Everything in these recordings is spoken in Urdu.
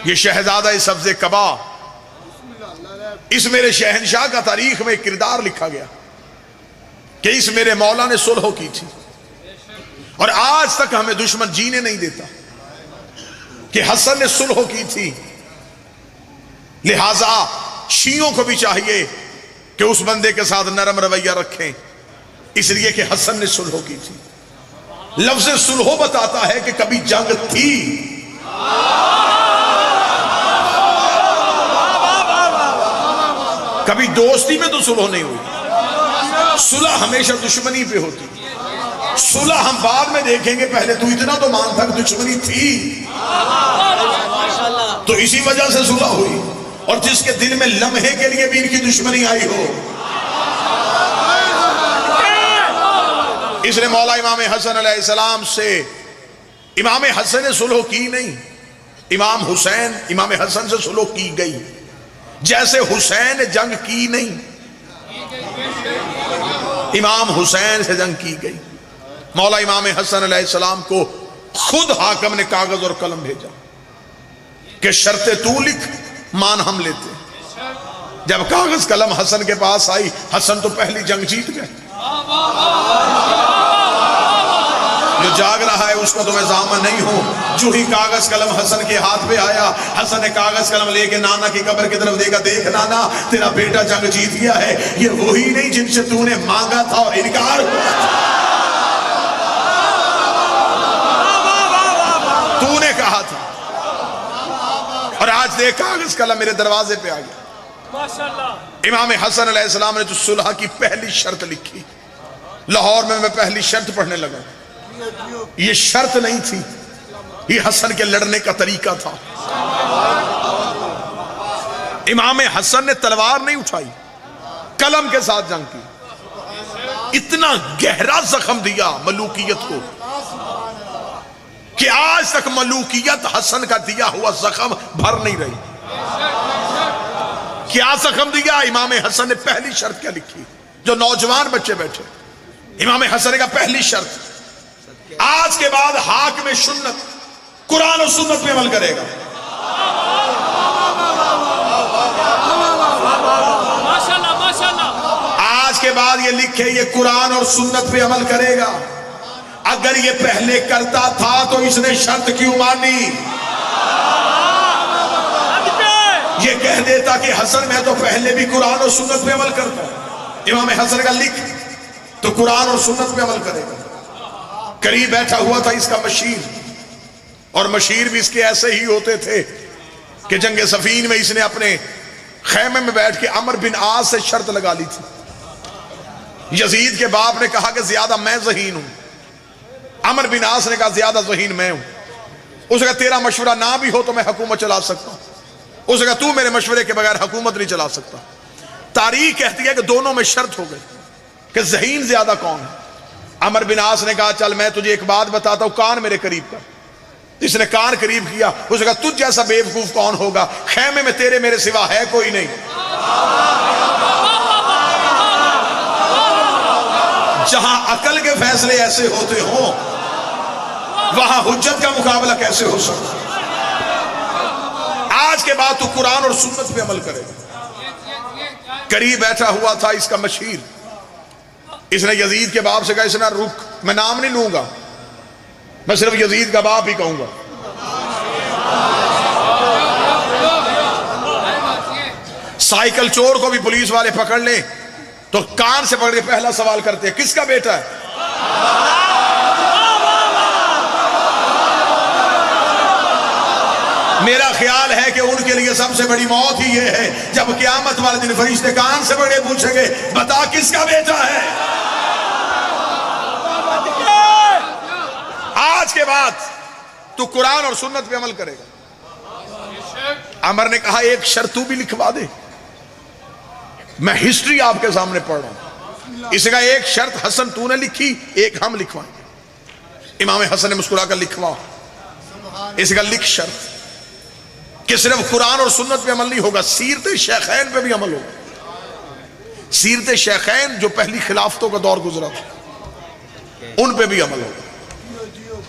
یہ شہزادہ سبز قبا، اس میرے شہنشاہ کا تاریخ میں ایک کردار لکھا گیا کہ اس میرے مولا نے صلح کی تھی، اور آج تک ہمیں دشمن جینے نہیں دیتا کہ حسن نے صلح کی تھی۔ لہذا شیعوں کو بھی چاہیے کہ اس بندے کے ساتھ نرم رویہ رکھیں، اس لیے کہ حسن نے صلح کی تھی۔ لفظ صلح بتاتا ہے کہ کبھی جنگ تھی، کبھی دوستی میں تو صلح نہیں ہوئی، صلح ہمیشہ دشمنی پہ ہوتی۔ صلح ہم بعد میں دیکھیں گے، پہلے تو اتنا تو مان تھا کہ دشمنی تھی، تو اسی وجہ سے صلح ہوئی۔ اور جس کے دل میں لمحے کے لیے بھی ان کی دشمنی آئی ہو، اس نے مولا امام حسن علیہ السلام سے، امام حسن نے صلح کی نہیں، امام حسن سے صلح کی گئی، جیسے حسین نے جنگ کی نہیں، امام حسین سے جنگ کی گئی۔ مولا امام حسن علیہ السلام کو خود حاکم نے کاغذ اور قلم بھیجا کہ شرطیں تو لکھ، مان ہم لیتے۔ جب کاغذ قلم حسن کے پاس آئی، حسن تو پہلی جنگ جیت گئے، جو جاگ رہا ہے اس کو تو میں ضامن نہیں ہوں۔ جو ہی کاغذ قلم حسن کے ہاتھ پہ آیا، حسن نے کاغذ قلم لے کے نانا کی قبر کی طرف دیکھا، دیکھ نانا تیرا بیٹا جنگ جیت گیا ہے، یہ وہی نہیں جن سے تو نے مانگا تھا اور انکار تو نے کہا تھا، اور آج دیکھ کاغذ قلم میرے دروازے پہ آ گیا۔ امام حسن علیہ السلام نے جو صلح کی پہلی شرط لکھی، لاہور میں پہلی شرط پڑھنے لگا، یہ شرط نہیں تھی، یہ حسن کے لڑنے کا طریقہ تھا۔ امام حسن نے تلوار نہیں اٹھائی، قلم کے ساتھ جنگ کی، اتنا گہرا زخم دیا ملوکیت کو کہ آج تک ملوکیت حسن کا دیا ہوا زخم بھر نہیں رہی۔ کیا زخم دیا؟ امام حسن نے پہلی شرط کیا لکھی؟ جو نوجوان بچے بیٹھے، امام حسن کا پہلی شرط، آج کے بعد حاکم سنت قرآن و سنت پہ عمل کرے گا۔ آج کے بعد یہ لکھے، یہ قرآن اور سنت پہ عمل کرے گا۔ اگر یہ پہلے کرتا تھا تو اس نے شرط کیوں مانی؟ یہ کہہ دیتا کہ حسن میں تو پہلے بھی قرآن اور سنت پہ عمل کرتا ہوں۔ امام حسن کا لکھ تو قرآن اور سنت پہ عمل کرے گا۔ قریب بیٹھا ہوا تھا اس کا مشیر، اور مشیر بھی اس کے ایسے ہی ہوتے تھے کہ جنگ صفین میں اس نے اپنے خیمے میں بیٹھ کے عمر بن عاص سے شرط لگا لی تھی۔ یزید کے باپ نے کہا کہ زیادہ میں ذہین ہوں، عمر بن عاص نے کہا زیادہ ذہین میں ہوں۔ اس نے کہا تیرا مشورہ نہ بھی ہو تو میں حکومت چلا سکتا ہوں۔ اس نے کہا تو میرے مشورے کے بغیر حکومت نہیں چلا سکتا۔ تاریخ کہتی ہے کہ دونوں میں شرط ہو گئی کہ ذہین زیادہ کون ہے۔ عمر بن عاص نے کہا چل میں تجھے ایک بات بتاتا ہوں، کان میرے قریب کر۔ اس نے کان قریب کیا، اس نے کہا تجھ جیسا بے وقوف کون ہوگا، خیمے میں تیرے میرے سوا ہے کوئی نہیں۔ جہاں عقل کے فیصلے ایسے ہوتے ہوں، وہاں حجت کا مقابلہ کیسے ہو سکتا؟ آج کے بعد تو قرآن اور سنت پہ عمل کرے گا۔ قریب بیٹھا ہوا تھا اس کا مشیر، اس نے یزید کے باپ سے کہا، اس نے رک، میں نام نہیں لوں گا، میں صرف یزید کا باپ ہی کہوں گا۔ سائیکل چور کو بھی پولیس والے پکڑ لیں تو کان سے پکڑ کے پہلا سوال کرتے ہیں کس کا بیٹا ہے؟ میرا خیال ہے کہ ان کے لیے سب سے بڑی موت ہی یہ ہے جب قیامت والے دن فرشتے کان سے پکڑے پوچھیں گے بتا کس کا بیٹا ہے؟ آج کے بعد تو قرآن اور سنت پہ عمل کرے گا۔ عمر نے کہا ایک شرط تو بھی لکھوا دے، میں ہسٹری آپ کے سامنے پڑھ رہا ہوں۔ اس نے کہا ایک شرط حسن تو نے لکھی، ایک ہم لکھوائیں گے۔ امام حسن نے مسکرا کر لکھوا، اس کا لکھ شرط کہ صرف قرآن اور سنت پہ عمل نہیں ہوگا، سیرت شیخین پہ بھی عمل ہوگا۔ سیرت شیخین جو پہلی خلافتوں کا دور گزرا تھا ان پہ بھی عمل ہوگا۔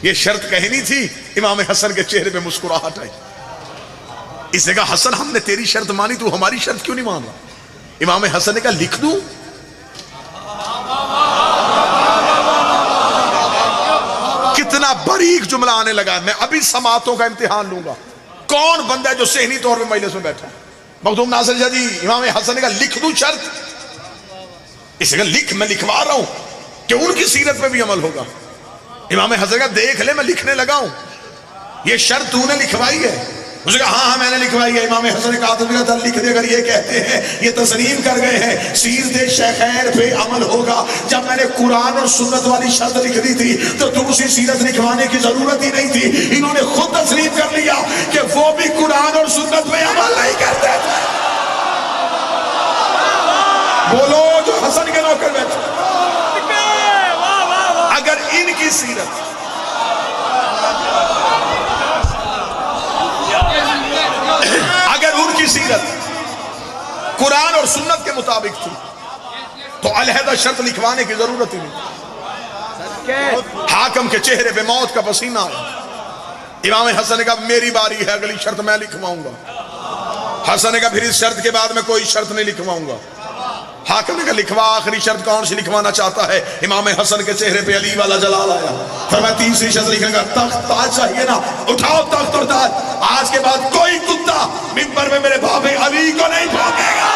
یہ شرط کہنی تھی، امام حسن کے چہرے پہ مسکراہٹ آئی۔ اس نے کہا حسن ہم نے تیری شرط مانی تو ہماری شرط کیوں نہیں مان رہا؟ امام حسن نے کہا لکھ دوں؟ کتنا باریک جملہ آنے لگا ہے. میں ابھی سماعتوں کا امتحان لوں گا. کون بندہ ہے جو ذہنی طور پہ مجلس میں بیٹھا؟ مخدوم ناصر شاہ جی امام حسن نے کہا لکھ دوں شرط؟ اس نے کہا لکھ، میں لکھوا رہا ہوں کہ ان کی سیرت پہ بھی عمل ہوگا. امام حسن کا دیکھ لے میں لکھنے لگا ہوں، یہ شرط تو نے لکھوائی ہے؟ اس نے کہا ہاں میں نے لکھوائی ہے. امام حسن نے کہا تو لکھ دے. اگر یہ کہتے ہیں یہ تسلیم کر گئے ہیں سیرت شیخین پہ عمل ہوگا، جب میں نے قرآن اور سنت والی شرط لکھ دی تھی تو دوسری سیرت لکھوانے کی ضرورت ہی نہیں تھی. انہوں نے خود تسلیم کر لیا کہ وہ بھی قرآن اور سنت پہ عمل نہیں کرتے تھے. بولو جو حسن کے نوکر بیٹھے، اگر ان کی سیرت اگر ان کی سیرت قرآن اور سنت کے مطابق تھی تو علیحدہ شرط لکھوانے کی ضرورت ہی نہیں. حاکم کے چہرے پہ موت کا پسینہ آیا. امام حسن نے کہا میری باری ہے، اگلی شرط میں لکھواؤں گا. حسن نے کہا پھر اس شرط کے بعد میں کوئی شرط نہیں لکھواؤں گا. حاکم نے کہا لکھوا، آخری شرط کون سی لکھوانا چاہتا ہے؟ امام حسن کے چہرے پہ علی والا جلال آیا. فرمایا تیسری شرط لکھنے کا تخت تاج چاہیے نا، اٹھاؤ تخت اور تاج. آج کے بعد کوئی کتا منبر میں میرے باب علی کو نہیں بھونکے گا.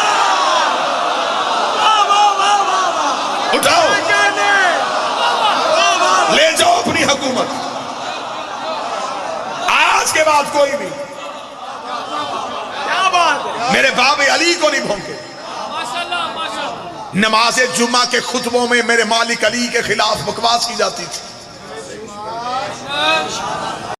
اٹھاؤ لے جاؤ اپنی حکومت. آج کے بعد کوئی بھی میرے باب علی کو نہیں بھونکے. نماز جمعہ کے خطبوں میں میرے مالک علی کے خلاف بکواس کی جاتی تھی.